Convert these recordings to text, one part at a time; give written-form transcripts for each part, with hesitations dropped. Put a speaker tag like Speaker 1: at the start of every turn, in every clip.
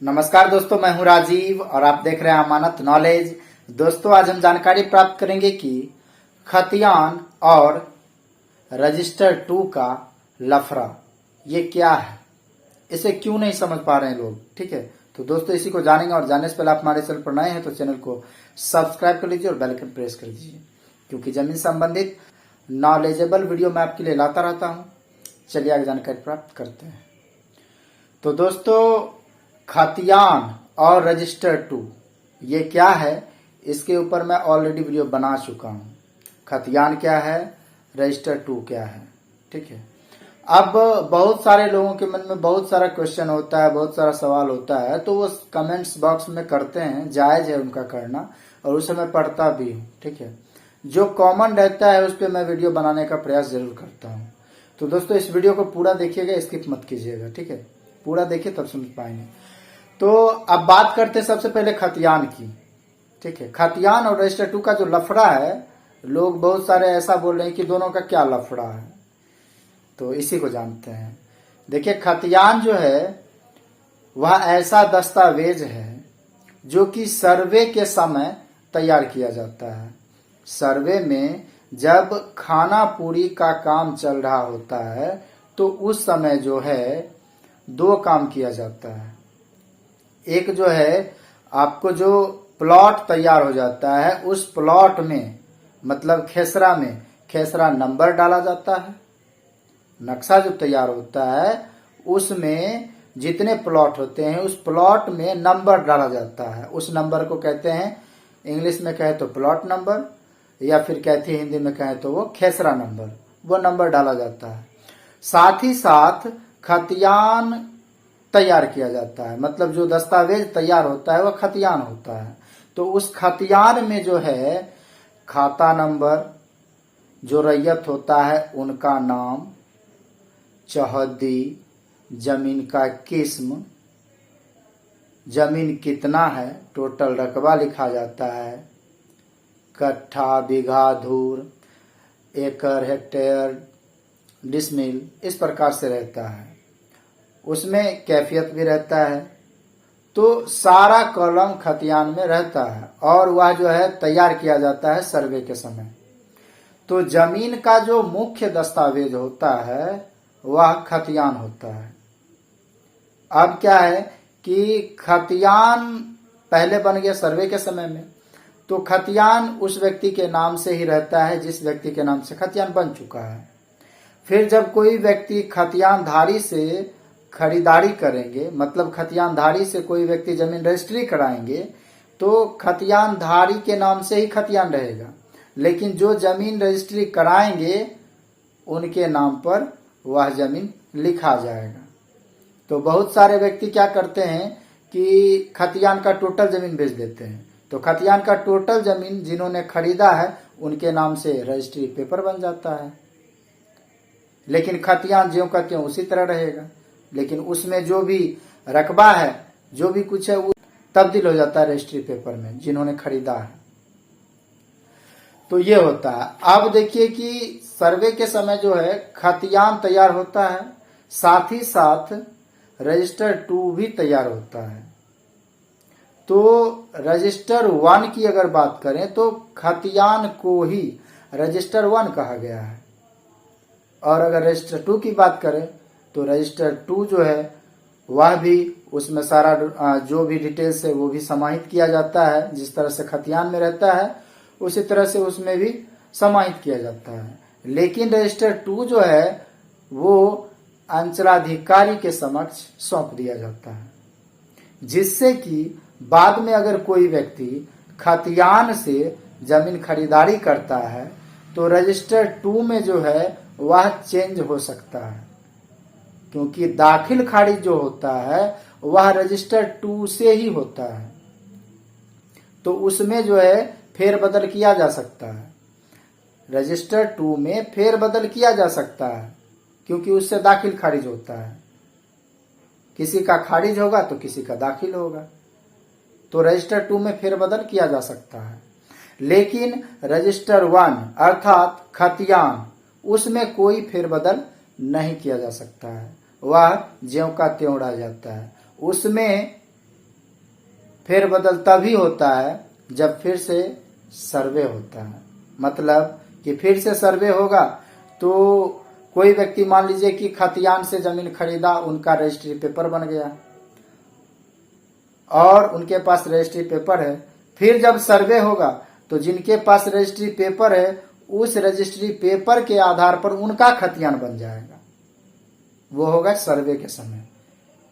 Speaker 1: नमस्कार दोस्तों, मैं हूं राजीव और आप देख रहे हैं अमानत नॉलेज। दोस्तों, आज हम जानकारी प्राप्त करेंगे कि खतियान और रजिस्टर 2 का लफड़ा ये क्या है, इसे क्यों नहीं समझ पा रहे हैं लोग। ठीक है, तो दोस्तों इसी को जानेंगे और जानने से पहले आप हमारे चैनल पर नए हैं तो चैनल को सब्सक्राइब कर लीजिए और बेल आइकन प्रेस कर दीजिए, क्योंकि जमीन संबंधित नॉलेजेबल वीडियो मैं आपके लिए लाता रहता हूं। चलिए आगे जानकारी प्राप्त करते हैं। तो दोस्तों, खतियान और रजिस्टर 2 ये क्या है, इसके ऊपर मैं ऑलरेडी वीडियो बना चुका हूं। खतियान क्या है, रजिस्टर 2 क्या है। ठीक है, अब बहुत सारे लोगों के मन में बहुत सारा क्वेश्चन होता है, बहुत सारा सवाल होता है, तो वो कमेंट्स बॉक्स में करते हैं, जायज है उनका करना और उसे मैं पढ़ता भी हूँ। ठीक है, जो कॉमन रहता है उस पर मैं वीडियो बनाने का प्रयास जरूर करता हूँ। तो दोस्तों इस वीडियो को पूरा देखिएगा, स्किप मत कीजिएगा। ठीक है, पूरा देखिए तब समझ पाएंगे। तो अब बात करते हैं सबसे पहले खतियान की। ठीक है, खतियान और रजिस्टर 2 का जो लफड़ा है, लोग बहुत सारे ऐसा बोल रहे हैं कि दोनों का क्या लफड़ा है, तो इसी को जानते हैं। देखिए, खतियान जो है वह ऐसा दस्तावेज है जो कि सर्वे के समय तैयार किया जाता है। सर्वे में जब खाना पूरी का काम चल रहा होता है तो उस समय जो है दो काम किया जाता है। एक जो है, आपको जो प्लॉट तैयार हो जाता है उस प्लॉट में, मतलब खेसरा में, खेसरा नंबर डाला जाता है। नक्शा जो तैयार होता है उसमें जितने प्लॉट होते हैं उस प्लॉट में नंबर डाला जाता है। उस नंबर को कहते हैं, इंग्लिश में कहे तो प्लॉट नंबर, या फिर कहते हैं हिंदी में कहे तो वो खेसरा नंबर, वो नंबर डाला जाता है। साथ ही साथ खतियान तैयार किया जाता है, मतलब जो दस्तावेज तैयार होता है वह खतियान होता है। तो उस खतियान में जो है खाता नंबर, जो रैयत होता है उनका नाम, चौहद्दी, जमीन का किस्म, जमीन कितना है, टोटल रकबा लिखा जाता है, कट्ठा, बीघा, धूर, एकड़, हेक्टेयर, डिसमिल, इस प्रकार से रहता है। उसमें कैफियत भी रहता है। तो सारा कॉलम खतियान में रहता है और वह जो है तैयार किया जाता है सर्वे के समय। तो जमीन का जो मुख्य दस्तावेज होता है वह खतियान होता है। अब क्या है कि खतियान पहले बन गया सर्वे के समय में, तो खतियान उस व्यक्ति के नाम से ही रहता है जिस व्यक्ति के नाम से खतियान बन चुका है। फिर जब कोई व्यक्ति खतियानधारी से खरीदारी करेंगे, मतलब खतियानधारी से कोई व्यक्ति जमीन रजिस्ट्री कराएंगे, तो खतियानधारी के नाम से ही खतियान रहेगा, लेकिन जो जमीन रजिस्ट्री कराएंगे उनके नाम पर वह जमीन लिखा जाएगा। तो बहुत सारे व्यक्ति क्या करते हैं कि खतियान का टोटल जमीन भेज देते हैं, तो खतियान का टोटल जमीन जिन्होंने खरीदा है उनके नाम से रजिस्ट्री पेपर बन जाता है, लेकिन खतियान ज्यों का त्यों उसी तरह रहेगा। लेकिन उसमें जो भी रकबा है, जो भी कुछ है, वो तब्दील हो जाता है रजिस्ट्री पेपर में जिन्होंने खरीदा है। तो ये होता है। अब देखिए कि सर्वे के समय जो है खतियान तैयार होता है, साथ ही साथ रजिस्टर 2 भी तैयार होता है। तो रजिस्टर 1 की अगर बात करें तो खतियान को ही रजिस्टर 1 कहा गया है, और अगर रजिस्टर 2 की बात करें तो रजिस्टर 2 जो है वह भी, उसमें सारा जो भी डिटेल्स है वो भी समाहित किया जाता है। जिस तरह से खतियान में रहता है उसी तरह से उसमें भी समाहित किया जाता है। लेकिन रजिस्टर 2 जो है वो अंचलाधिकारी के समक्ष सौंप दिया जाता है, जिससे कि बाद में अगर कोई व्यक्ति खतियान से जमीन खरीदारी करता है तो रजिस्टर 2 में जो है वह चेंज हो सकता है, क्योंकि दाखिल खारिज जो होता है वह रजिस्टर 2 से ही होता है। तो उसमें जो है फेरबदल किया जा सकता है, रजिस्टर 2 में फेरबदल किया जा सकता है, क्योंकि उससे दाखिल खारिज होता है। किसी का खारिज होगा तो किसी का दाखिल होगा, तो रजिस्टर 2 में फेरबदल किया जा सकता है। लेकिन रजिस्टर 1 अर्थात खतियान, उसमें कोई फेरबदल नहीं किया जा सकता है, वह ज्यों का त्यों रह जाता है। उसमें फेरबदल तभी होता है जब फिर से सर्वे होता है। मतलब कि फिर से सर्वे होगा तो कोई व्यक्ति मान लीजिए कि खतियान से जमीन खरीदा, उनका रजिस्ट्री पेपर बन गया और उनके पास रजिस्ट्री पेपर है। फिर जब सर्वे होगा तो जिनके पास रजिस्ट्री पेपर है उस रजिस्ट्री पेपर के आधार पर उनका खतियान बन जाएगा। वो होगा सर्वे के समय।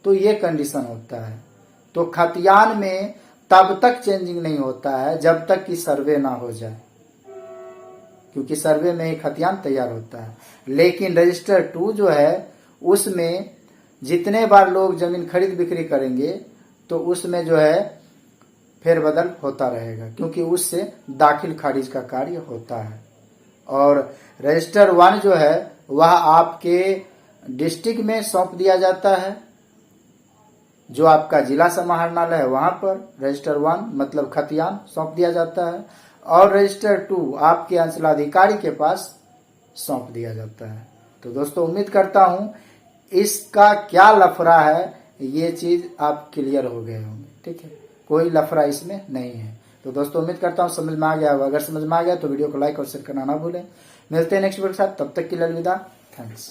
Speaker 1: तो ये कंडीशन होता है। तो खतियान में तब तक चेंजिंग नहीं होता है जब तक कि सर्वे ना हो जाए, क्योंकि सर्वे में ही खतियान तैयार होता है। लेकिन रजिस्टर 2 जो है उसमें जितने बार लोग जमीन खरीद बिक्री करेंगे तो उसमें जो है फेरबदल होता रहेगा, क्योंकि उससे दाखिल खारिज का कार्य होता है। और रजिस्टर 1 जो है वह आपके डिस्ट्रिक्ट में सौंप दिया जाता है, जो आपका जिला समाहरणालय है वहां पर रजिस्टर 1 मतलब खतियान सौंप दिया जाता है, और रजिस्टर 2 आपके अंचलाधिकारी के पास सौंप दिया जाता है। तो दोस्तों उम्मीद करता हूं इसका क्या लफड़ा है ये चीज आप क्लियर हो गए होंगे। ठीक है, कोई लफड़ा इसमें नहीं है। तो दोस्तों उम्मीद करता हूं समझ में आ गया होगा। अगर समझ में आ गया तो वीडियो को लाइक और शेयर करना ना भूलें। मिलते हैं नेक्स्ट वीडियो के साथ, तब तक के लिए अलविदा। थैंक्स।